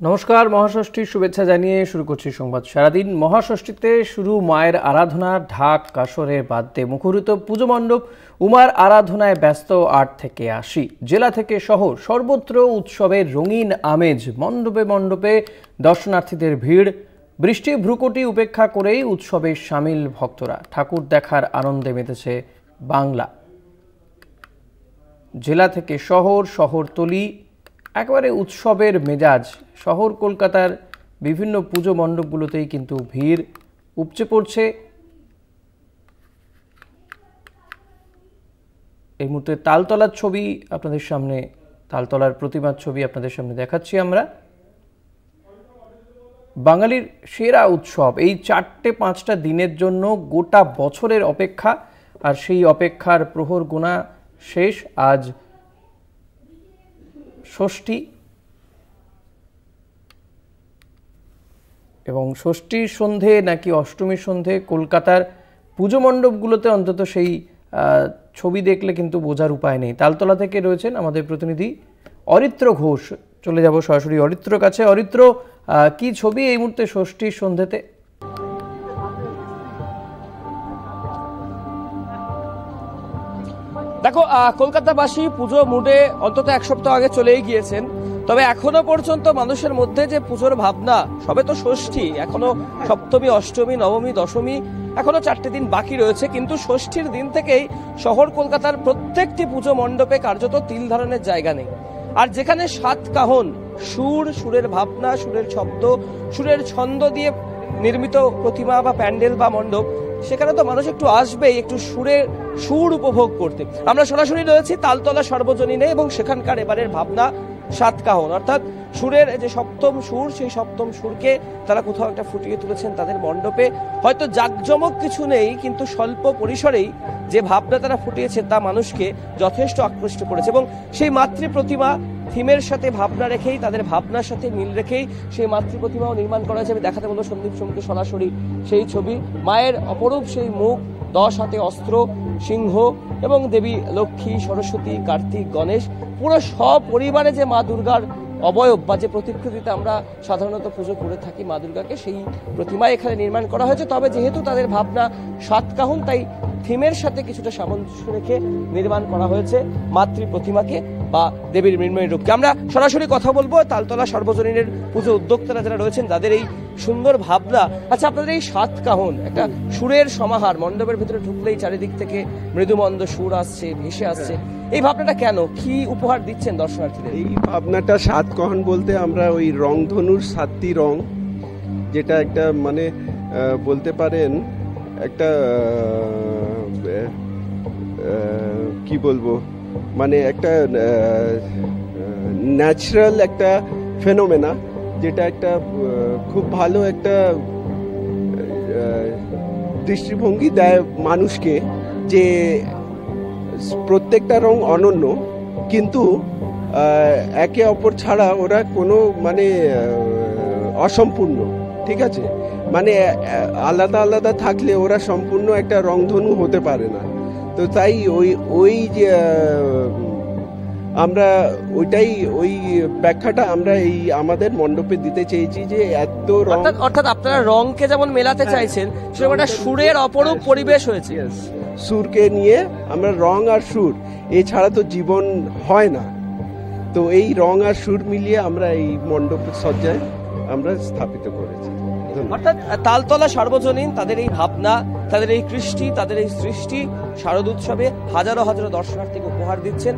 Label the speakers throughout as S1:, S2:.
S1: নমস্কার, মহাষষ্ঠীর শুভেচ্ছা জানিয়ে শুরু করছি সংবাদ। সারাদিন মহাষষ্ঠীতে শুরু মায়ের আরাধনা, ঢাক কাসরের বাদ্যে মুখরিত পুজো মণ্ডপ, উমার আরাধনায় ব্যস্ত ৮ থেকে ৮০ জেলা থেকে শহর, সর্বত্র উৎসবের রঙিন আমেজ। মণ্ডপে মণ্ডপে দর্শনার্থীদের ভিড়, বৃষ্টি ভ্রুকুটি উপেক্ষা করেই উৎসবে সামিল ভক্তরা। ঠাকুর দেখার আনন্দে মেতেছে বাংলা। জেলা থেকে শহর, শহরতলি একেবারে উৎসবের মেজাজ। শহর কলকাতার বিভিন্ন পুজো মণ্ডপগুলোতেই কিন্তু ভিড় উপচে পড়ছে। এই মুহূর্তে তালতলার ছবি আপনাদের সামনে, তালতলার প্রতিমার ছবি আপনাদের সামনে দেখাচ্ছি আমরা। বাঙালির সেরা উৎসব, এই ৪-৫টা দিনের জন্য গোটা বছরের অপেক্ষা, আর সেই অপেক্ষার প্রহর গোনা শেষ। আজ ষষ্ঠী এবং ষষ্ঠীর সন্ধে নাকি অষ্টমীর সন্ধে কলকাতার পুজো মণ্ডপগুলোতে অন্তত সেই ছবি দেখলে কিন্তু বোঝার উপায় নেই। তালতলা থেকে রয়েছেন আমাদের প্রতিনিধি অরিত্র ঘোষ। চলে যাব সরাসরি অরিত্রর কাছে। অরিত্র, কি ছবি এই মুহূর্তে ষষ্ঠীর সন্ধেতে?
S2: দেখো, কলকাতাবাসী পুজো মুডে অন্তত এক সপ্তাহ আগে চলেই গিয়েছেন, তবে এখনো পর্যন্ত মানুষের মধ্যে যে পুজোর ভাবনা, সবে তো ষষ্ঠী, এখনো সপ্তমী, অষ্টমী, নবমী, দশমী, এখনো 4টে দিন বাকি রয়েছে, কিন্তু ষষ্ঠীর দিন থেকেই শহর কলকাতার প্রত্যেকটি পুজো মণ্ডপে কার্যত তিল ধারণের জায়গা নেই। আর যেখানে 7 কাহন, সুরের ভাবনা, সুরের শব্দ, সুরের ছন্দ দিয়ে নির্মিত প্রতিমা বা প্যান্ডেল বা মণ্ডপ, সেখানে তো মানুষ একটু আসবেই একটু সুর উপভোগ করতে। আমরা সরাসরি রয়েছি তালতলা সর্বজনীনে এবং সেখানকার এবারের ভাবনা 7 কাহন, অর্থাৎ সুরের যে সপ্তম সুর, সেই সপ্তম সুরকে তারা কোথাও একটা ফুটিয়ে তুলেছেন তাদের মণ্ডপে। হয়তো জাঁকজমক কিছু নেই, কিন্তু স্বল্প পরিসরেই যে ভাবনা তারা ফুটিয়েছে তা মানুষকে যথেষ্ট আকৃষ্ট করেছে। এবং সেই মাতৃ প্রতিমা থিমের সাথে ভাবনা রেখেই, তাদের ভাবনার সাথে মিল রেখেই সেই মাতৃ প্রতিমাও নির্মাণ করা হয়েছে। আমি দেখাতে বলবো সন্দীপ সোমকে সরাসরি সেই ছবি। মায়ের অপরূপ সেই মুখ, 10 হাতে অস্ত্র, সিংহ এবং দেবী লক্ষ্মী, সরস্বতী, কার্তিক, গণেশ, পুরো সপরিবারে যে মা দুর্গার অবয়ব বা যে প্রতিকৃতিতে আমরা সাধারণত পুজো করে থাকি মা দুর্গাকে, সেই প্রতিমা এখানে নির্মাণ করা হয়েছে। তবে যেহেতু তাদের ভাবনা 7 কাহন, তাই থিমের সাথে কিছুটা সামঞ্জস্য রেখে নির্মাণ করা হয়েছে মাতৃ প্রতিমাকে বা দেবীর মৃন্ময়ী রূপকে। আমরা সরাসরি কথা বলবো তালতলা সর্বজনীনের পুজো উদ্যোক্তারা যারা রয়েছেন, তাদের এই সুন্দর ভাবনা। আচ্ছা, আপনাদের এই 7 কাহন একটা সুরের সমাহার, মণ্ডপের ভিতরে ঢুকলেই চারিদিক থেকে মৃদুমন্দ সুর আসছে, ভেসে আসছে, এই ভাবনাটা কেন, কি উপহার দিচ্ছেন দর্শনার্থীদের?
S3: এই ভাবনাটা 7 কাহন বলতে আমরা ওই রংধনুর 7টি রং, যেটা একটা মানে বলতে পারেন একটা কি বলবো, মানে একটা ন্যাচারাল একটা ফেনোমেনা, যেটা একটা খুব ভালো একটা দৃষ্টিভঙ্গি দেয় মানুষকে, যে প্রত্যেকটা রং অনন্য, কিন্তু একে অপর ছাড়া ওরা কোনো মানে অসম্পূর্ণ, ঠিক আছে? মানে আলাদা আলাদা থাকলে ওরা সম্পূর্ণ একটা রংধনু হতে পারে না। তো তাই ওই যে আমরা ওই ব্যাখ্যাটা আমরা এই আমাদের মণ্ডপে দিতে চেয়েছি, যে এত রং,
S2: অর্থাৎ আপনারা রংকে যেমন মেলাতে চাইছেন, সেরকম একটা সুরের অপরূপ পরিবেশ হয়েছে।
S3: সুরকে নিয়ে আমরা রং আর সুর, এছাড়া তো জীবন হয় না। তো এই রং আর সুর মিলিয়ে আমরা এই মণ্ডপ সজ্জায় আমরা স্থাপিত করেছি।
S2: অর্থাৎ তালতলা সর্বজনীন তাদের এই ভাবনা, তাদের এই কৃষ্টি, তাদের এই সৃষ্টি শারদ উৎসবে হাজারো হাজারো দর্শনার্থীকে উপহার দিচ্ছেন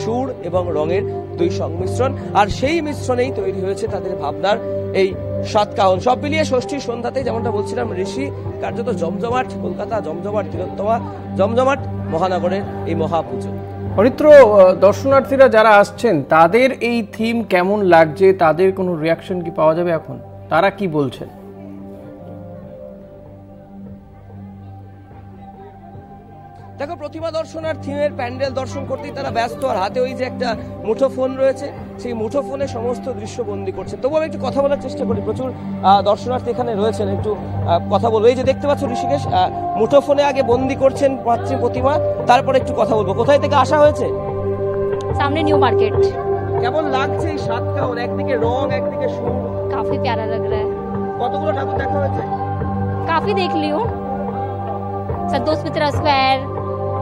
S2: সুর এবং রঙের দুই সংমিশ্রণ। আর সেই মিশ্রণেই তৈরি হয়েছে তাদের ভাবনার এই 7 কাহন। সব মিলিয়ে ষষ্ঠীর সন্ধ্যাতে যেমনটা বলছিলাম, ঋষি কার্যত জমজমাট কলকাতা, জমজমাট তিলোত্তমা, জমজমাট মহানগরের এই মহাপুজো।
S1: অরিত্র, দর্শনার্থীরা যারা আসছেন তাদের এই থিম কেমন লাগছে, তাদের কোনো রিয়াকশন কি পাওয়া যাবে এখন? তারা কি বলছেন?
S2: দেখো, প্রতিমা দর্শন আর থিমের প্যান্ডেল দর্শন করতেই তারা ব্যস্ত, আর হাতে ওই যে একটা মুঠো ফোন রয়েছে, সেই মুঠো ফোনে সমস্ত দৃশ্য বন্দি করছে। তবু আমি একটু কথা বলার চেষ্টা করি, প্রচুর দর্শনার্থী এখানে রয়েছেন, একটু কথা বলবো। এই যে দেখতে পাচ্ছ ঋষিকেশ মুঠো ফোনে আগে বন্দি করছেন মাতৃ প্রতিমা, তারপরে একটু কথা বলবো। কোথায় থেকে আসা হয়েছে?
S4: সামনে নিউ মার্কেট।
S2: কেমন লাগছে এই সাত কাহন, একদিকে রং একদিকে সুর?
S4: काफी प्यारा लग रहा है।
S2: কতগুলো ঠাকুর দেখা হয়েছে?
S4: काफी देख ली हूँ। संतोष मित्रा स्क्वायर,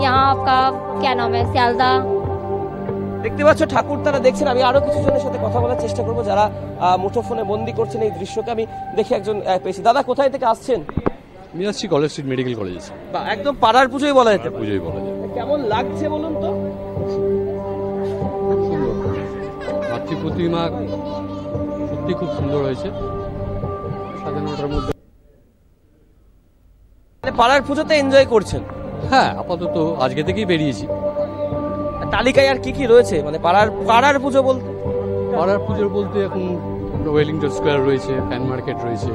S4: यहाँ आपका क्या नाम है, सियालदा।
S2: দেখতে পাচ্ছ ঠাকুর তারা দেখছেন। আমি আরো কিছু জনের সাথে কথা বলার চেষ্টা করবো যারা মুঠোফোনে বন্দি করছেন এই দৃশ্যকে। আমি দেখি একজন পেয়েছি। দাদা কোথায় থেকে আসছেন?
S5: আমি আসছি কলেজ স্ট্রিট মেডিকেল কলেজ।
S2: একদম পাড়ার পুজোই বলা যেতে পারে।
S5: পুজোই বলা যায়।
S2: কেমন লাগছে বলুন তো?
S5: খুব সুন্দর, মাতৃ প্রতিমা সত্যি খুব সুন্দর হয়েছে সাজানোটার মধ্যে।
S2: পাড়ার পুজোতে এনজয় করছেন?
S5: হ্যাঁ, আপাতত আজকে থেকেই বেরিয়েছি।
S2: তালিকায় আর কি কি রয়েছে, মানে পাড়ার পুজো বলতে?
S5: পাড়ার পুজোর বলতে এখন ওয়েলিংটন স্কোয়ার রয়েছে, ফ্যান মার্কেট রয়েছে।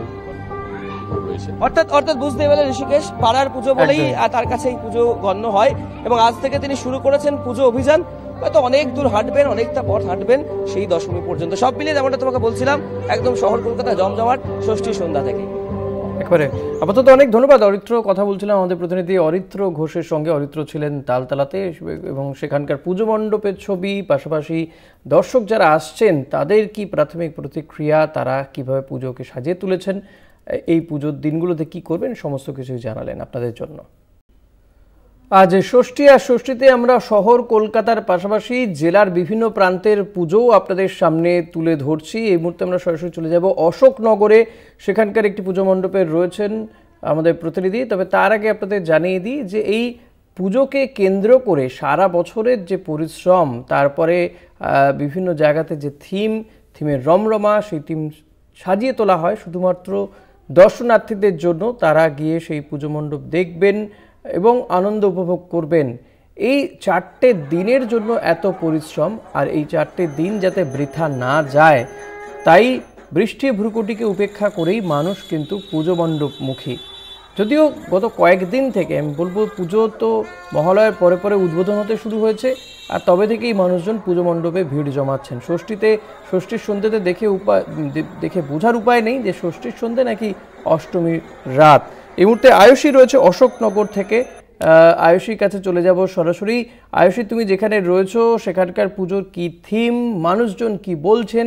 S2: অর্থাৎ বুঝতে পেরে ঋষিকেশ পাড়ার পুজো বলেই তার কাছে এই পুজো গণ্য হয় এবং আজ থেকে তিনি শুরু করেছেন পুজো অভিযান। হয়তো অনেক দূর হাঁটবেন, অনেকটা পথ হাঁটবেন সেই দশমী পর্যন্ত। সব মিলিয়ে যেমনটা তোমাকে বলছিলাম, একদম শহর কলকাতা জমজমাট ষষ্ঠী সন্ধ্যা থেকে।
S1: একবারে আপাতত অনেক ধন্যবাদ অরিত্র। কথা বলছিলাম আমাদের প্রতিনিধি অরিত্র ঘোষের সঙ্গে। অরিত্র ছিলেন তালতলাতে এবং সেখানকার পুজো মণ্ডপের ছবি, পাশাপাশি দর্শক যারা আসছেন তাদের কি প্রাথমিক প্রতিক্রিয়া, তারা কিভাবে পুজোকে সাজিয়ে তুলেছেন, এই পুজোর দিনগুলোতে কি করবেন, সমস্ত কিছুই জানালেন আপনাদের জন্য। আজ ষষ্ঠী, আর ষষ্ঠীতে আমরা শহর কলকাতার পাশাপাশি জেলার বিভিন্ন প্রান্তের পুজোও আপনাদের সামনে তুলে ধরছি। এই মুহূর্তে আমরা সরাসরি চলে যাব অশোকনগরে। সেখানকার একটি পুজো মণ্ডপে রয়েছেন আমাদের প্রতিনিধি। তবে তার আগে আপনাদের জানিয়ে দিই যে এই পুজোকে কেন্দ্র করে সারা বছরের যে পরিশ্রম, তারপরে বিভিন্ন জায়গাতে যে থিমের রমরমা, সেই থিম সাজিয়ে তোলা হয় শুধুমাত্র দর্শনার্থীদের জন্য। তারা গিয়ে সেই পুজো মণ্ডপ দেখবেন এবং আনন্দ উপভোগ করবেন। এই 4টে দিনের জন্য এত পরিশ্রম, আর এই 4টে দিন যাতে বৃথা না যায় তাই বৃষ্টি ভ্রুকুটিকে উপেক্ষা করেই মানুষ কিন্তু পুজো মণ্ডপমুখী। যদিও গত কয়েকদিন থেকে আমি বলবো পুজো তো মহালয়ার পরে পরে উদ্বোধন হতে শুরু হয়েছে, আর তবে থেকেই মানুষজন পুজো মণ্ডপে ভিড় জমাচ্ছেন। ষষ্ঠীর সন্ধ্যেতে দেখে বোঝার উপায় নেই যে ষষ্ঠীর সন্ধ্যে নাকি অষ্টমীর রাত। এই মুহূর্তে আয়ুষী রয়েছে অশোকনগর থেকে। আয়ুষীর কাছে চলে যাব সরাসরি। আয়ুষী, তুমি যেখানে রয়েছো সেখানকার পুজোর কি থিম, মানুষজন কি বলছেন,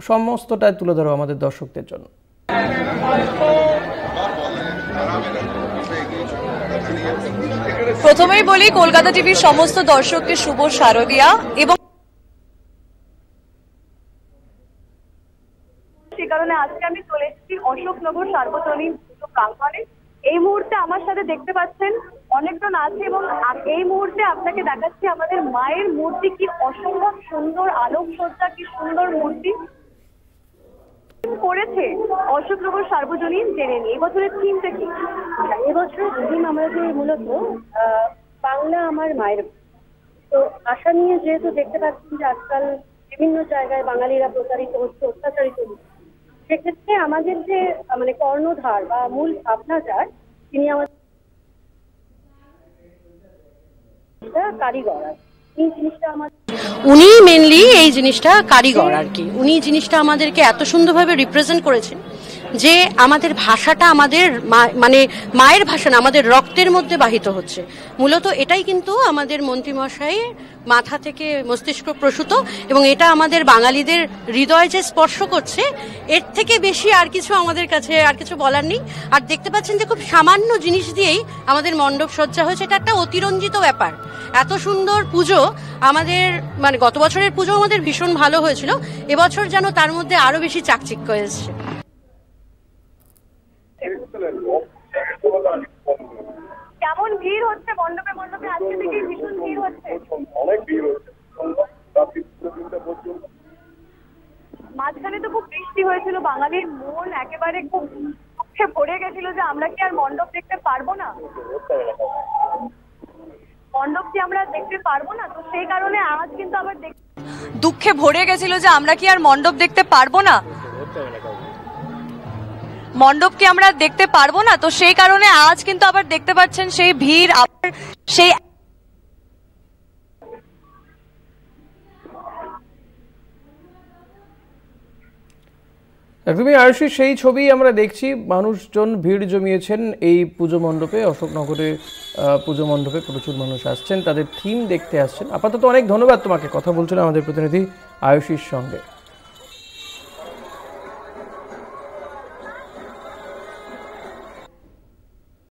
S1: সমস্তটা তুলে ধরো আমাদের দর্শকদের জন্য।
S6: প্রথমেই বলি কলকাতা টিভির সমস্ত দর্শককে শুভ শারদিয়া। এবং সে কারণে আজকে আমি চলে এসেছি অশোকনগর সার্বজনীন পুজো প্রাঙ্গণে। এই মুহূর্তে আমার সাথে দেখতে পাচ্ছেন অনেকজন আছে এবং এই মুহূর্তে আপনাকে দেখাচ্ছি আমাদের মায়ের মূর্তি। কি অসম্ভব সুন্দর আলোকসজ্জা, কি সুন্দর মূর্তি করেছে অশোকনগর সার্বজনীন। জেনে নিই এবছরের থিমটা কি।
S7: এবছরের থিম আমাদের মূলত বাংলা আমার মায়ের। তো আশা নিয়ে যেহেতু দেখতে পাচ্ছেন যে আজকাল বিভিন্ন জায়গায় বাঙালিরা প্রতারিত হচ্ছে, অত্যাচারিত হচ্ছে, সেক্ষেত্রে আমাদের যে মানে কর্ণধার বা মূল ভাবনা যার, তিনি আমাদের কারিগর। এই জিনিসটা আমাদের
S8: উনি মেনলি এই জিনিসটা কারিগর আর কি। উনি জিনিসটা আমাদেরকে এত সুন্দরভাবে রিপ্রেজেন্ট করেছেন যে আমাদের ভাষাটা আমাদের মানে মায়ের ভাষা না, আমাদের রক্তের মধ্যে বাহিত হচ্ছে। মূলত এটাই কিন্তু আমাদের মন্ত্রীমশাইয়ের মাথা থেকে মস্তিষ্ক প্রসূত, এবং এটা আমাদের বাঙালিদের হৃদয় যে স্পর্শ করছে, এর থেকে বেশি আর কিছু আমাদের কাছে আর কিছু বলার নেই। আর দেখতে পাচ্ছেন যে খুব সামান্য জিনিস দিয়েই আমাদের মণ্ডপ সজ্জা হয়েছে। এটা একটা অতিরঞ্জিত ব্যাপার। এত সুন্দর পুজো আমাদের মানে গত বছরের পুজো আমাদের ভীষণ ভালো হয়েছিল, এবছর যেন তার মধ্যে আরো বেশি চাকচিক্য এসেছে।
S6: কেমন ভিড় হচ্ছে মণ্ডপে? মণ্ডপে আজকে থেকে ভীষণ ভিড় হচ্ছে,
S9: অনেক ভিড় হচ্ছে।
S6: মাঝখানে তো খুব বৃষ্টি হয়েছিল, বাঙালির মন একেবারে খুব দুঃখে ভরে গেছিল যে আমরা কি আর মণ্ডপ দেখতে পারবো না, মণ্ডপ কি আমরা দেখতে পারবো না। তো সেই কারণে আজ কিন্তু আবার দুঃখে ভরে গেছিল যে আমরা কি আর মণ্ডপ দেখতে পারবো না, মণ্ডপ কি আমরা দেখতে পারবো না। তো সেই কারণে আজ কিন্তু আবার দেখতে পাচ্ছেন সেই ভিড়, আবার সেই
S1: একদমই আয়ুষী, সেই ছবি আমরা দেখছি, মানুষজন ভিড় জমিয়েছেন এই পুজো মণ্ডপে। অশোকনগরে পুজো মণ্ডপে প্রচুর মানুষ আসছেন, তাদের থিম দেখতে আসছেন। আপাতত অনেক ধন্যবাদ তোমাকে, কথা বলছিলাম আমাদের প্রতিনিধি আয়ুষীর সঙ্গে।